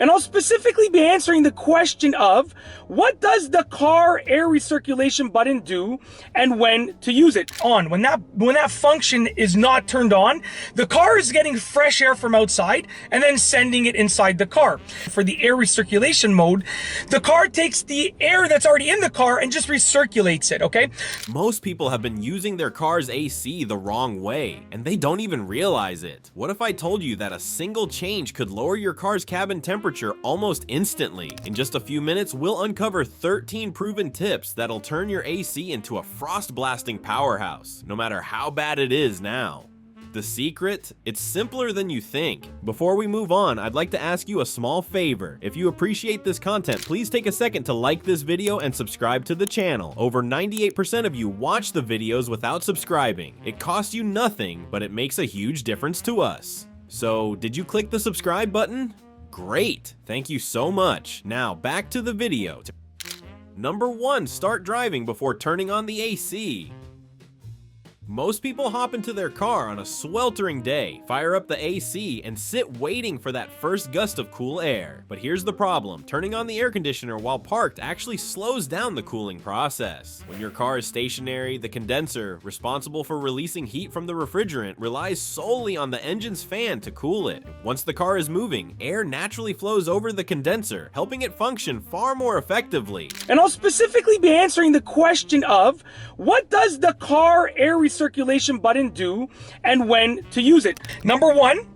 and I'll specifically be answering the question of what does the car air recirculation button do and when to use it. When that function is not turned on, the car is getting fresh air from outside and then sending it inside the car. For the air recirculation mode, the car takes the air that's already in the car and just recirculates it, okay? Most people have been using their car's AC the wrong way, and they don't even realize it. What if I told you that a single change could lower your car's cabin temperature almost instantly? In just a few minutes, we'll uncover 13 proven tips that'll turn your AC into a frost-blasting powerhouse, no matter how bad it is now. The secret? It's simpler than you think. Before we move on, I'd like to ask you a small favor. If you appreciate this content, please take a second to like this video and subscribe to the channel. Over 98% of you watch the videos without subscribing. It costs you nothing, but it makes a huge difference to us. So, did you click the subscribe button? Great! Thank you so much. Now, back to the video. Number 1, start driving before turning on the AC. Most people hop into their car on a sweltering day, fire up the AC, and sit waiting for that first gust of cool air. But here's the problem. Turning on the air conditioner while parked actually slows down the cooling process. When your car is stationary, the condenser, responsible for releasing heat from the refrigerant, relies solely on the engine's fan to cool it. Once the car is moving, air naturally flows over the condenser, helping it function far more effectively. And I'll specifically be answering the question of what does the car air recirculation button do and when to use it. Number 1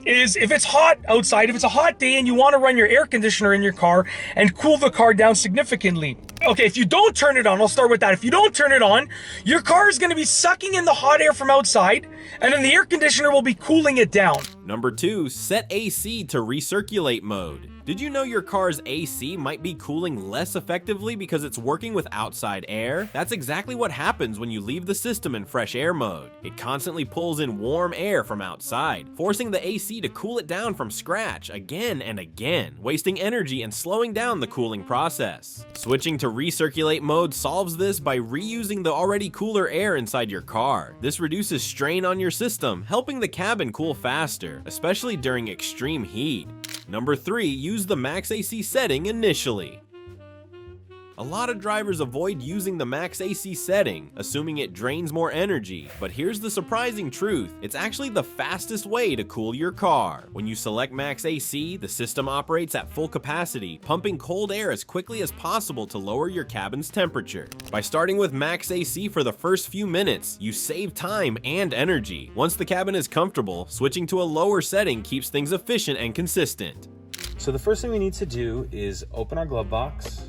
is if it's hot outside, if it's a hot day and you want to run your air conditioner in your car and cool the car down significantly. Okay, if you don't turn it on, I'll start with that. If you don't turn it on, your car is going to be sucking in the hot air from outside, and then the air conditioner will be cooling it down. Number 2, set AC to recirculate mode. Did you know your car's AC might be cooling less effectively because it's working with outside air? That's exactly what happens when you leave the system in fresh air mode. It constantly pulls in warm air from outside, forcing the AC to cool it down from scratch again and again, wasting energy and slowing down the cooling process. Switching to recirculate mode solves this by reusing the already cooler air inside your car. This reduces strain on your system, helping the cabin cool faster, especially during extreme heat. Number 3, use the max AC setting initially. A lot of drivers avoid using the max AC setting, assuming it drains more energy, but here's the surprising truth. It's actually the fastest way to cool your car. When you select max AC, the system operates at full capacity, pumping cold air as quickly as possible to lower your cabin's temperature. By starting with max AC for the first few minutes, you save time and energy. Once the cabin is comfortable, switching to a lower setting keeps things efficient and consistent. So the first thing we need to do is open our glove box.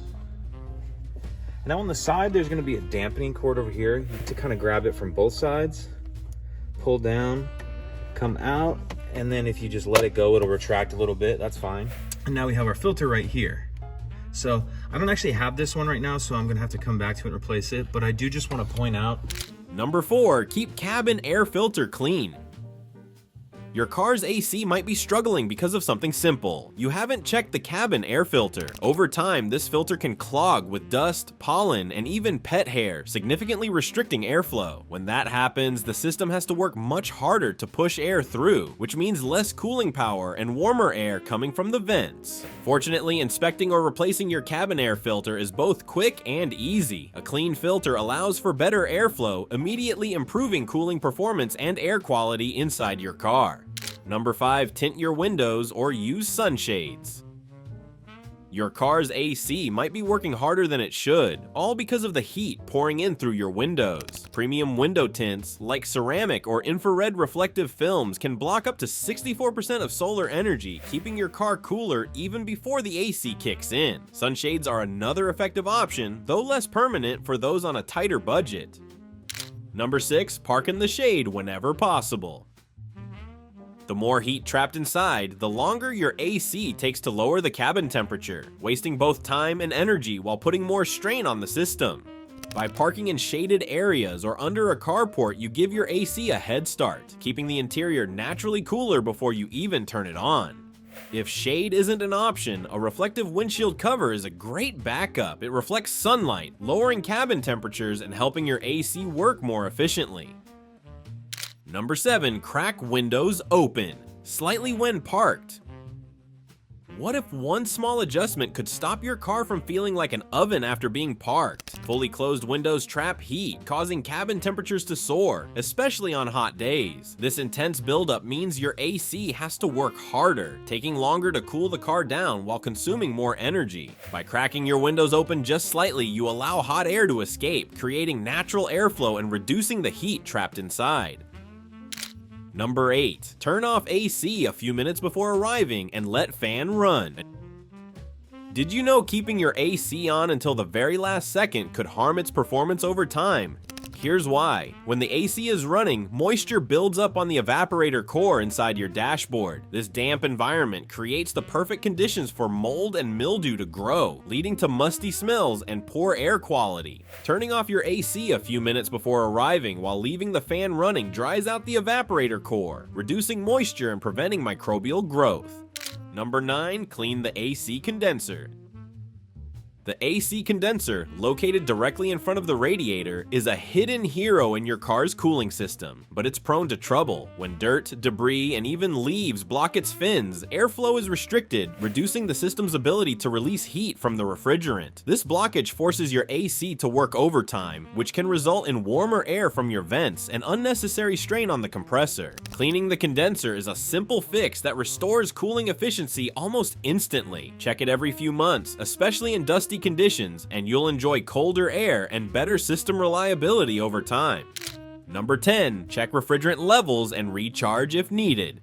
Now on the side, there's going to be a dampening cord over here. You have to kind of grab it from both sides, pull down, come out, and then if you just let it go, it'll retract a little bit. That's fine. And now we have our filter right here. So I don't actually have this one right now, so I'm going to have to come back to it and replace it. But I do just want to point out. Number 4, keep cabin air filter clean. Your car's AC might be struggling because of something simple. You haven't checked the cabin air filter. Over time, this filter can clog with dust, pollen, and even pet hair, significantly restricting airflow. When that happens, the system has to work much harder to push air through, which means less cooling power and warmer air coming from the vents. Fortunately, inspecting or replacing your cabin air filter is both quick and easy. A clean filter allows for better airflow, immediately improving cooling performance and air quality inside your car. Number 5, tint your windows or use sunshades. Your car's AC might be working harder than it should, all because of the heat pouring in through your windows. Premium window tints, like ceramic or infrared reflective films, can block up to 64% of solar energy, keeping your car cooler even before the AC kicks in. Sunshades are another effective option, though less permanent for those on a tighter budget. Number 6, park in the shade whenever possible. The more heat trapped inside, the longer your AC takes to lower the cabin temperature, wasting both time and energy while putting more strain on the system. By parking in shaded areas or under a carport, you give your AC a head start, keeping the interior naturally cooler before you even turn it on. If shade isn't an option, a reflective windshield cover is a great backup. It reflects sunlight, lowering cabin temperatures and helping your AC work more efficiently. Number 7, crack windows open, slightly when parked. What if one small adjustment could stop your car from feeling like an oven after being parked? Fully closed windows trap heat, causing cabin temperatures to soar, especially on hot days. This intense buildup means your AC has to work harder, taking longer to cool the car down while consuming more energy. By cracking your windows open just slightly, you allow hot air to escape, creating natural airflow and reducing the heat trapped inside. Number 8. Turn off AC a few minutes before arriving and let fan run. Did you know keeping your AC on until the very last second could harm its performance over time? Here's why. When the AC is running, moisture builds up on the evaporator core inside your dashboard. This damp environment creates the perfect conditions for mold and mildew to grow, leading to musty smells and poor air quality. Turning off your AC a few minutes before arriving while leaving the fan running dries out the evaporator core, reducing moisture and preventing microbial growth. Number 9. Clean the AC condenser. The AC condenser, located directly in front of the radiator, is a hidden hero in your car's cooling system, but it's prone to trouble. When dirt, debris, and even leaves block its fins, airflow is restricted, reducing the system's ability to release heat from the refrigerant. This blockage forces your AC to work overtime, which can result in warmer air from your vents and unnecessary strain on the compressor. Cleaning the condenser is a simple fix that restores cooling efficiency almost instantly. Check it every few months, especially in dusty conditions, and you'll enjoy colder air and better system reliability over time. Number 10. Check refrigerant levels and recharge if needed.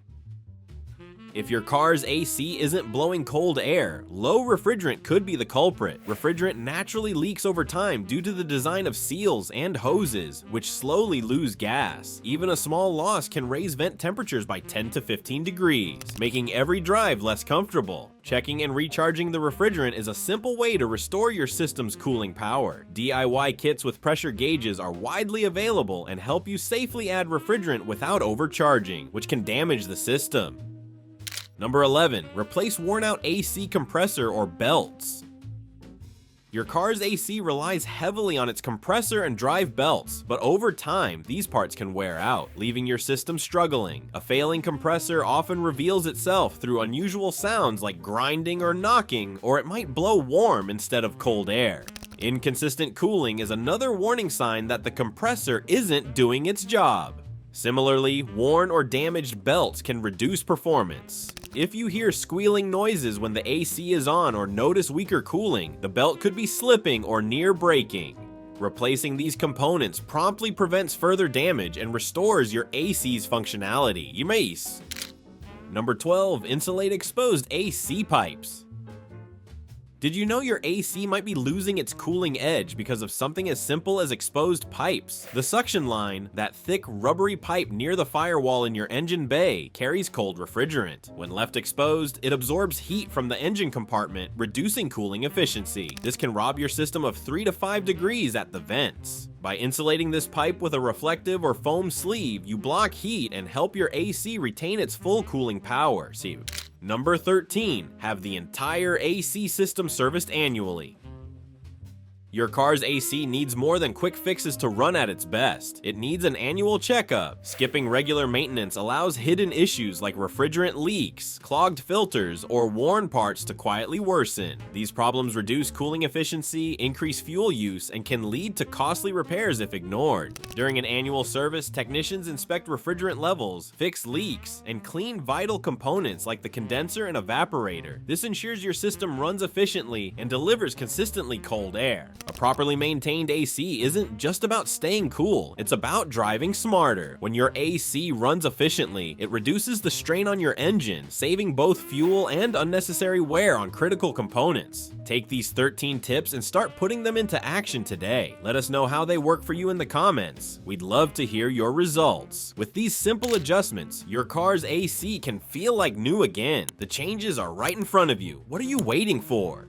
If your car's AC isn't blowing cold air, low refrigerant could be the culprit. Refrigerant naturally leaks over time due to the design of seals and hoses, which slowly lose gas. Even a small loss can raise vent temperatures by 10 to 15 degrees, making every drive less comfortable. Checking and recharging the refrigerant is a simple way to restore your system's cooling power. DIY kits with pressure gauges are widely available and help you safely add refrigerant without overcharging, which can damage the system. Number 11. Replace worn-out AC compressor or belts. Your car's AC relies heavily on its compressor and drive belts, but over time, these parts can wear out, leaving your system struggling. A failing compressor often reveals itself through unusual sounds like grinding or knocking, or it might blow warm instead of cold air. Inconsistent cooling is another warning sign that the compressor isn't doing its job. Similarly, worn or damaged belts can reduce performance. If you hear squealing noises when the AC is on or notice weaker cooling, the belt could be slipping or near breaking. Replacing these components promptly prevents further damage and restores your AC's functionality. Yes. Number 12. Insulate exposed AC pipes. Did you know your AC might be losing its cooling edge because of something as simple as exposed pipes? The suction line, that thick rubbery pipe near the firewall in your engine bay, carries cold refrigerant. When left exposed, it absorbs heat from the engine compartment, reducing cooling efficiency. This can rob your system of 3 to 5 degrees at the vents. By insulating this pipe with a reflective or foam sleeve, you block heat and help your AC retain its full cooling power. Number 13. Have the entire AC system serviced annually. Your car's AC needs more than quick fixes to run at its best. It needs an annual checkup. Skipping regular maintenance allows hidden issues like refrigerant leaks, clogged filters, or worn parts to quietly worsen. These problems reduce cooling efficiency, increase fuel use, and can lead to costly repairs if ignored. During an annual service, technicians inspect refrigerant levels, fix leaks, and clean vital components like the condenser and evaporator. This ensures your system runs efficiently and delivers consistently cold air. A properly maintained AC isn't just about staying cool, it's about driving smarter. When your AC runs efficiently, it reduces the strain on your engine, saving both fuel and unnecessary wear on critical components. Take these 13 tips and start putting them into action today. Let us know how they work for you in the comments. We'd love to hear your results. With these simple adjustments, your car's AC can feel like new again. The changes are right in front of you. What are you waiting for?